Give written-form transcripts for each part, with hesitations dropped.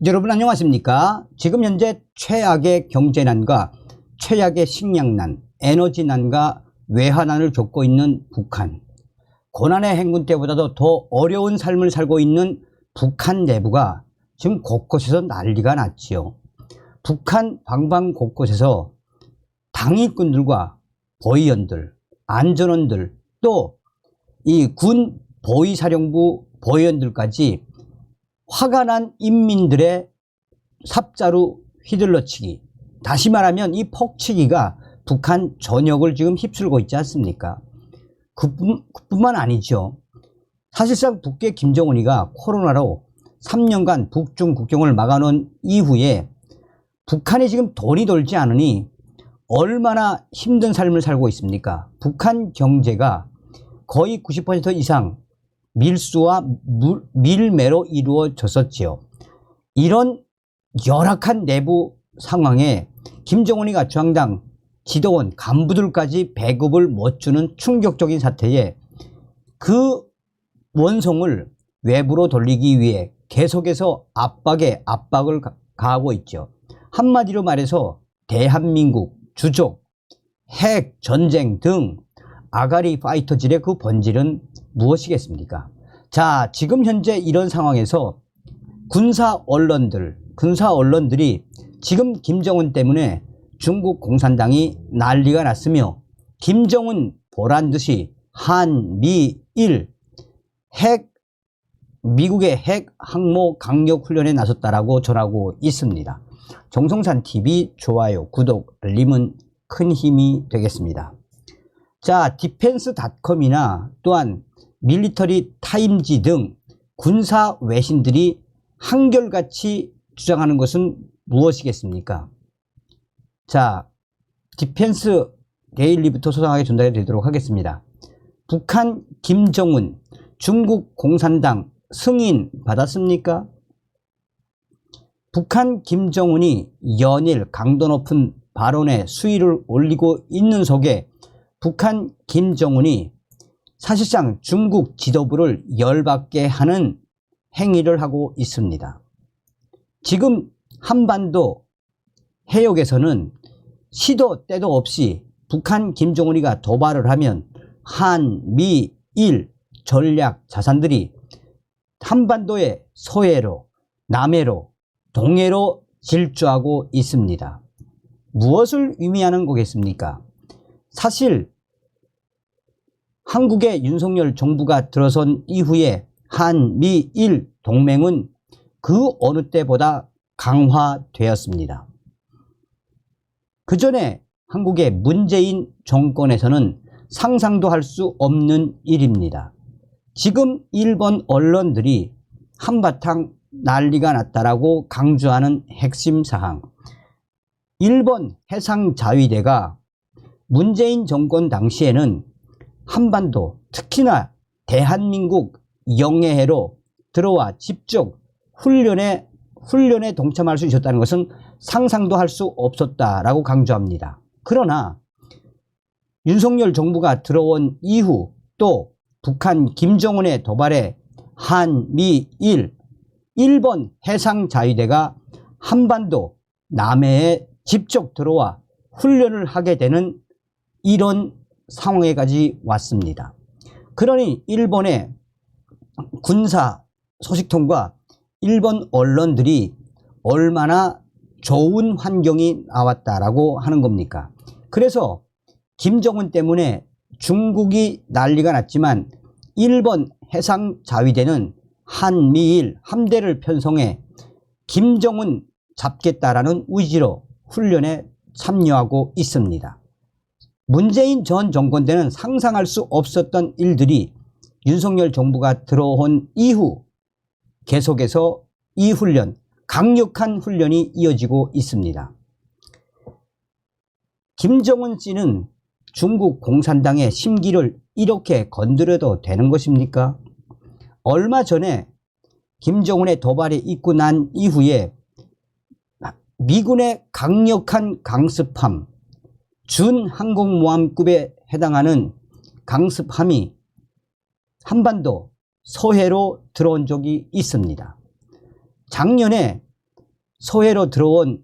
여러분 안녕하십니까? 지금 현재 최악의 경제난과 최악의 식량난, 에너지난과 외환난을 겪고 있는 북한. 고난의 행군 때보다도 더 어려운 삶을 살고 있는 북한 내부가 지금 곳곳에서 난리가 났지요. 북한 방방 곳곳에서 당위꾼들과 보위원들, 안전원들, 또 이 군 보위사령부 보위원들까지 화가 난 인민들의 삽자루 휘둘러치기, 다시 말하면 이 폭치기가 북한 전역을 지금 휩쓸고 있지 않습니까? 그뿐만 아니죠. 사실상 북계 김정은이가 코로나로 3년간 북중 국경을 막아놓은 이후에 북한이 지금 돈이 돌지 않으니 얼마나 힘든 삶을 살고 있습니까? 북한 경제가 거의 90% 이상 밀수와 밀매로 이루어졌었지요. 이런 열악한 내부 상황에 김정은이가 중앙당 지도원 간부들까지 배급을 못 주는 충격적인 사태에 그 원성을 외부로 돌리기 위해 계속해서 압박에 압박을 가하고 있죠. 한마디로 말해서 대한민국, 주족, 핵, 전쟁 등 아가리 파이터질의 그 본질은 무엇이겠습니까? 자, 지금 현재 이런 상황에서 군사 언론들이 지금 김정은 때문에 중국 공산당이 난리가 났으며 김정은 보란 듯이 한미일 미국의 핵 항모 강력 훈련에 나섰다라고 전하고 있습니다. 정성산TV 좋아요, 구독, 알림은 큰 힘이 되겠습니다. 자, 디펜스닷컴이나 또한 밀리터리 타임지 등 군사 외신들이 한결같이 주장하는 것은 무엇이겠습니까? 자, 디펜스 데일리부터 소상하게 전달해 드리도록 하겠습니다. 북한 김정은 중국 공산당 승인 받았습니까? 북한 김정은이 연일 강도 높은 발언에 수위를 올리고 있는 속에 북한 김정은이 사실상 중국 지도부를 열받게 하는 행위를 하고 있습니다. 지금 한반도 해역에서는 시도 때도 없이 북한 김정은이가 도발을 하면 한미일 전략 자산들이 한반도의 서해로, 남해로, 동해로 질주하고 있습니다. 무엇을 의미하는 거겠습니까? 사실 한국의 윤석열 정부가 들어선 이후에 한미일 동맹은 그 어느 때보다 강화되었습니다. 그 전에 한국의 문재인 정권에서는 상상도 할 수 없는 일입니다. 지금 일본 언론들이 한바탕 난리가 났다라고 강조하는 핵심 사항. 일본 해상자위대가 문재인 정권 당시에는 한반도, 특히나 대한민국 영해해로 들어와 직접 훈련에 동참할 수 있었다는 것은 상상도 할 수 없었다라고 강조합니다. 그러나 윤석열 정부가 들어온 이후 또 북한 김정은의 도발에 한미일 일본 해상자위대가 한반도 남해에 직접 들어와 훈련을 하게 되는 이런 상황에까지 왔습니다. 그러니 일본의 군사 소식통과 일본 언론들이 얼마나 좋은 환경이 나왔다라고 하는 겁니까? 그래서 김정은 때문에 중국이 난리가 났지만 일본 해상자위대는 한미일 함대를 편성해 김정은 잡겠다라는 의지로 훈련에 참여하고 있습니다. 문재인 전 정권 때는 상상할 수 없었던 일들이 윤석열 정부가 들어온 이후 계속해서 이 훈련, 강력한 훈련이 이어지고 있습니다. 김정은 씨는 중국 공산당의 심기를 이렇게 건드려도 되는 것입니까? 얼마 전에 김정은의 도발이 있고 난 이후에 미군의 강력한 강습함, 준항공모함급에 해당하는 강습함이 한반도 서해로 들어온 적이 있습니다. 작년에 서해로 들어온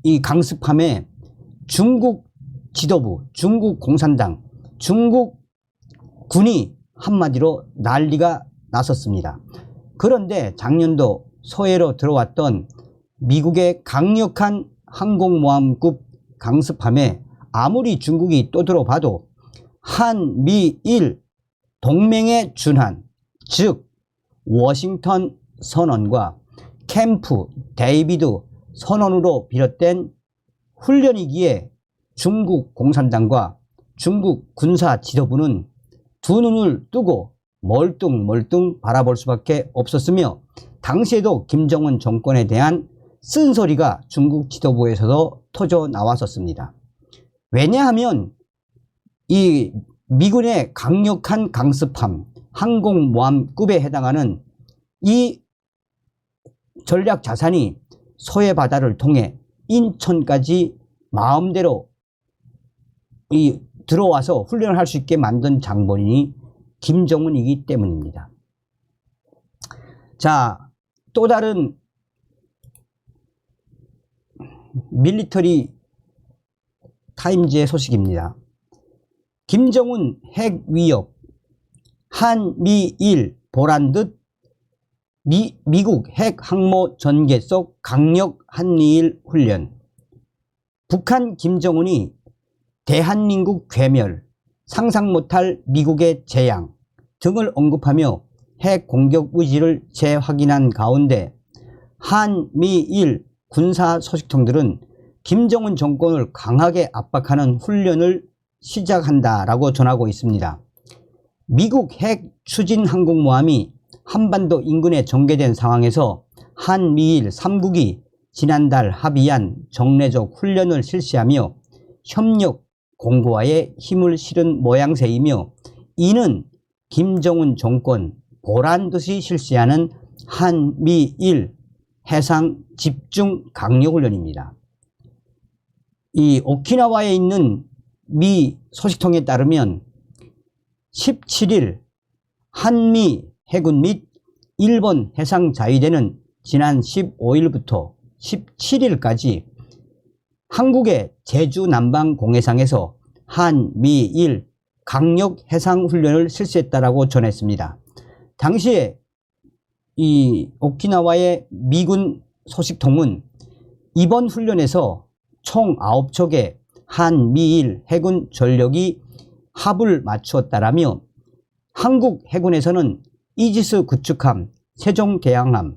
이 강습함에 중국 지도부, 중국 공산당, 중국 군이 한마디로 난리가 났었습니다. 그런데 작년도 서해로 들어왔던 미국의 강력한 항공모함급 강습함에 아무리 중국이 떠들어봐도 한미일 동맹에 준한, 즉 워싱턴 선언과 캠프 데이비드 선언으로 비롯된 훈련이기에 중국 공산당과 중국 군사 지도부는 두 눈을 뜨고 멀뚱멀뚱 바라볼 수밖에 없었으며, 당시에도 김정은 정권에 대한 쓴소리가 중국 지도부에서도 터져 나왔었습니다. 왜냐하면 이 미군의 강력한 강습함, 항공모함급에 해당하는 이 전략 자산이 서해 바다를 통해 인천까지 마음대로 들어와서 훈련을 할 수 있게 만든 장본인이 김정은이기 때문입니다. 자, 또 다른 밀리터리 타임즈의 소식입니다. 김정은 핵 위협, 한미일 보란듯 미국 핵 항모 전개 속 강력 한미일 훈련, 북한 김정은이 대한민국 괴멸, 상상 못할 미국의 재앙 등을 언급하며 핵 공격 의지를 재확인한 가운데 한미일 군사 소식통들은 김정은 정권을 강하게 압박하는 훈련을 시작한다라고 전하고 있습니다. 미국 핵 추진 항공모함이 한반도 인근에 전개된 상황에서 한미일 3국이 지난달 합의한 정례적 훈련을 실시하며 협력 공고화에 힘을 실은 모양새이며, 이는 김정은 정권 보란듯이 실시하는 한미일 해상 집중 강력훈련입니다. 이 오키나와에 있는 미 소식통에 따르면 17일 한미 해군 및 일본 해상자위대는 지난 15일부터 17일까지 한국의 제주 남방 공해상에서 한미일 강력 해상훈련을 실시했다라고 전했습니다. 당시에 이 오키나와의 미군 소식통은 이번 훈련에서 총 9척의 한미일 해군 전력이 합을 맞추었다라며, 한국 해군에서는 이지스 구축함, 세종대왕함,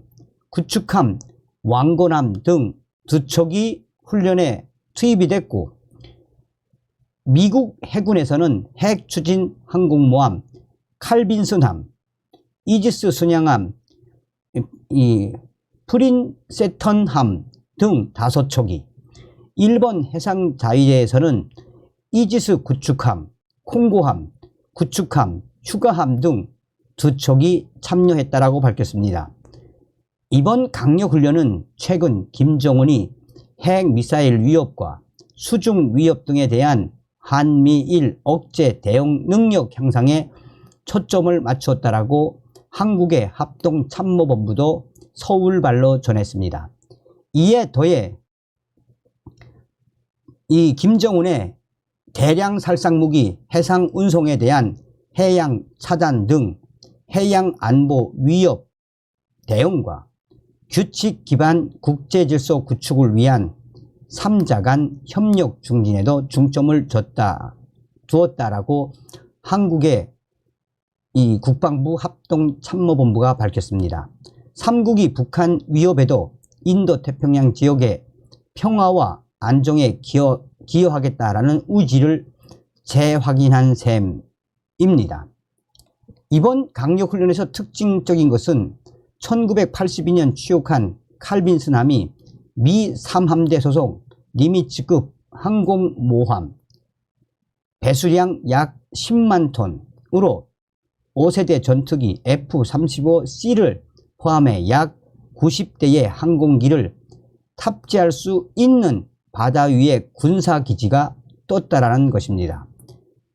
구축함, 왕건함 등 2척이 훈련에 투입이 됐고, 미국 해군에서는 핵 추진 항공모함, 칼빈슨함, 이지스 순양함, 프린세턴함 등 5척이, 일본 해상자위대에서는 이지스 구축함, 콩고함, 구축함, 휴가함 등 2척이 참여했다라고 밝혔습니다. 이번 강력훈련은 최근 김정은이 핵미사일 위협과 수중 위협 등에 대한 한미일 억제 대응 능력 향상에 초점을 맞추었다라고 한국의 합동참모본부도 서울발로 전했습니다. 이에 더해 이 김정은의 대량 살상무기 해상 운송에 대한 해양 차단 등 해양 안보 위협 대응과 규칙 기반 국제질서 구축을 위한 3자 간 협력 증진에도 중점을 두었다라고 한국의 이 국방부 합동참모본부가 밝혔습니다. 3국이 북한 위협에도 인도태평양 지역의 평화와 안정에 기여하겠다라는 의지를 재확인한 셈입니다. 이번 강력훈련에서 특징적인 것은 1982년 취역한 칼빈슨함이 미 3함대 소속 니미츠급 항공모함 배수량 약 10만 톤으로 5세대 전투기 F-35C를 포함해 약 90대의 항공기를 탑재할 수 있는 바다 위의 군사기지가 떴다라는 것입니다.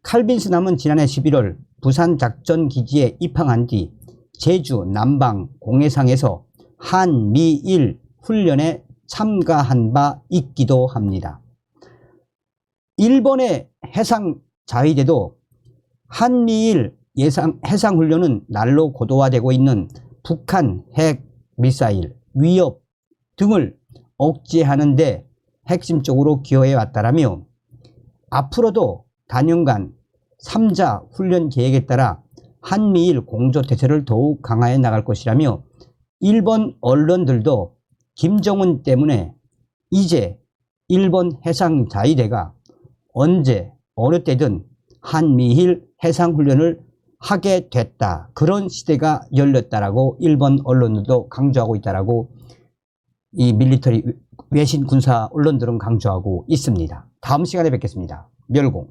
칼빈슨함은 지난해 11월 부산 작전기지에 입항한 뒤 제주 남방 공해상에서 한미일 훈련에 참가한 바 있기도 합니다. 일본의 해상자위대도 한미일 해상훈련은 날로 고도화되고 있는 북한 핵미사일 위협 등을 억제하는 데 핵심적으로 기여해 왔다라며 앞으로도 단연간 3자 훈련 계획에 따라 한미일 공조태세를 더욱 강화해 나갈 것이라며 일본 언론들도 김정은 때문에 이제 일본 해상자위대가 언제 어느 때든 한미일 해상훈련을 하게 됐다. 그런 시대가 열렸다라고 일본 언론들도 강조하고 있다라고 이 밀리터리 외신 군사 언론들은 강조하고 있습니다. 다음 시간에 뵙겠습니다. 멸공.